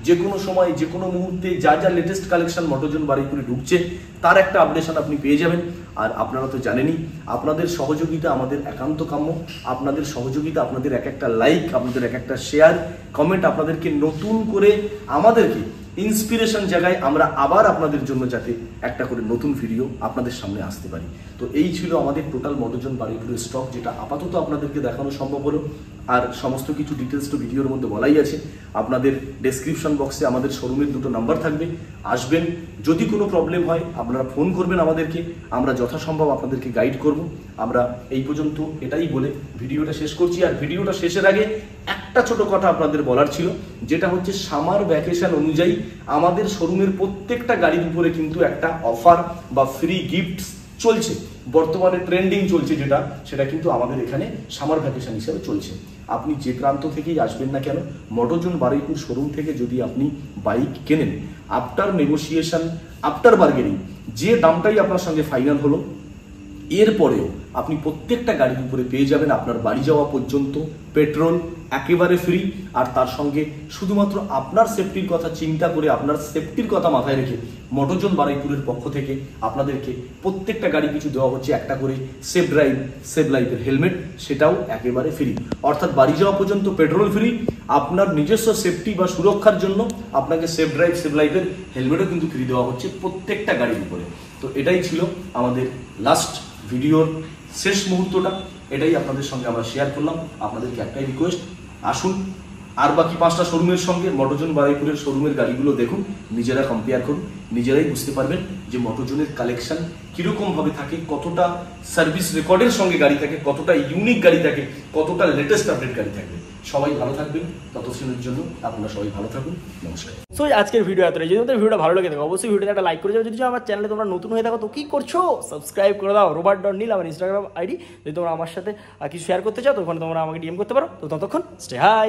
S3: যে কোনো সময়, যে কোনো মুহূর্তে যা যা লেটেস্ট কালেকশন মোটোজোন বারুইপুরে ঢুকছে তার একটা আপডেশন আপনি পেয়ে যাবেন। আর আপনারা তো জানেনই, আপনাদের সহযোগিতা আমাদের একান্ত কাম্য। আপনাদের সহযোগিতা, আপনাদের এক একটা লাইক, আপনাদের এক একটা শেয়ার, কমেন্ট আপনাদেরকে নতুন করে আমাদেরকে ইন্সপিরেশন জায়গায় আমরা আবার আপনাদের জন্য যাতে একটা করে নতুন ভিডিও আপনাদের সামনে আসতে পারি। তো এই ছিল আমাদের টোটাল মোটোজোন বারুইপুরের স্টক, যেটা আপাতত আপনাদেরকে দেখানো সম্ভব হলো। আর সমস্ত কিছু ডিটেলস তো ভিডিওর মধ্যে বলাই আছে। আপনাদের ডেসক্রিপশন বক্সে আমাদের শোরুমের 2টো নাম্বার থাকবে, আসবেন। যদি কোনো প্রবলেম হয় আপনারা ফোন করবেন আমাদেরকে, আমরা যথাসম্ভব আপনাদেরকে গাইড করব। আমরা এই পর্যন্ত এটাই বলে ভিডিওটা শেষ করছি। আর ভিডিওটা শেষের আগে একটা ছোট কথা আপনাদের বলার ছিল, যেটা হচ্ছে সামার ভ্যাকেশন অনুযায়ী আমাদের শোরুমের প্রত্যেকটা গাড়ির উপরে কিন্তু একটা অফার বা ফ্রি গিফট চলছে। বর্তমানে ট্রেন্ডিং চলছে যেটা, সেটা কিন্তু আমাদের এখানে সামার ভ্যাকেশন হিসেবে চলছে। আপনি যে প্রান্ত থেকেই আসবেন না কেন, মোটোজোন বারুইপুর শোরুম থেকে যদি আপনি বাইক কেনেন, আফটার নেগোসিয়েশন, আফটার বার্গেনিং, যে দামটাই আপনার সঙ্গে ফাইনাল হলো, এরপরেও আপনি প্রত্যেকটা গাড়ির উপরে পেয়ে যাবেন আপনার বাড়ি যাওয়া পর্যন্ত পেট্রোল একেবারে ফ্রি। আর তার সঙ্গে শুধুমাত্র আপনার সেফটির কথা চিন্তা করে, আপনার সেফটির কথা মাথায় রেখে মোটোজোন বারুইপুরের পক্ষ থেকে আপনাদেরকে প্রত্যেকটা গাড়ি কিছু দেওয়া হচ্ছে একটা করে সেফ ড্রাইভ, সেভ লাইফের হেলমেট, সেটাও একেবারে ফ্রি। অর্থাৎ বাড়ি যাওয়া পর্যন্ত পেট্রোল ফ্রি, আপনার নিজস্ব সেফটি বা সুরক্ষার জন্য আপনাকে সেফ ড্রাইভ, সেভ লাইফের হেলমেটও কিন্তু ফ্রি দেওয়া হচ্ছে প্রত্যেকটা গাড়ির উপরে। তো এটাই ছিল আমাদের লাস্ট ভিডিওর শেষ মুহূর্তটা, এটাই আপনাদের সঙ্গে আমরা শেয়ার করলাম। আপনাদেরকে একটাই রিকোয়েস্ট, আসুন আর বাকি 5টা শোরুমের সঙ্গে মোটরজন বারুইপুরের শোরুমের গাড়িগুলো দেখুন, নিজেরা কম্পেয়ার করুন, নিজেরাই বুঝতে পারবেন যে মোটরজনের কালেকশন কিরকম ভাবে থাকে, কতটা সার্ভিস রেকর্ডের সঙ্গে গাড়ি থাকে, কতটা ইউনিক গাড়ি থাকে, কতটা লেটেস্ট আপডেট গাড়ি থাকবে। সবাই ভালো থাকবেন, ততক্ষণের জন্য আপনারা সবাই ভালো থাকুন, নমস্কার।
S2: সো আজকের ভিডিও এতটাই। যদি তোমাদের ভিডিওটা ভালো লাগে থাকে অবশ্যই ভিডিওতে একটা লাইক করে যাবে। যদি আমার চ্যানেলে তোমরা নতুন হয়ে থাকো তো কি করছো, সাবস্ক্রাইব করে দাও। robert.nil আমার ইনস্টাগ্রাম আইডি। যদি তোমরা আমার সাথে কিছু শেয়ার করতে চাও তো ওখানে তোমরা আমাকে ডিএম করতে পারো। তো ততক্ষণ স্টে হাই।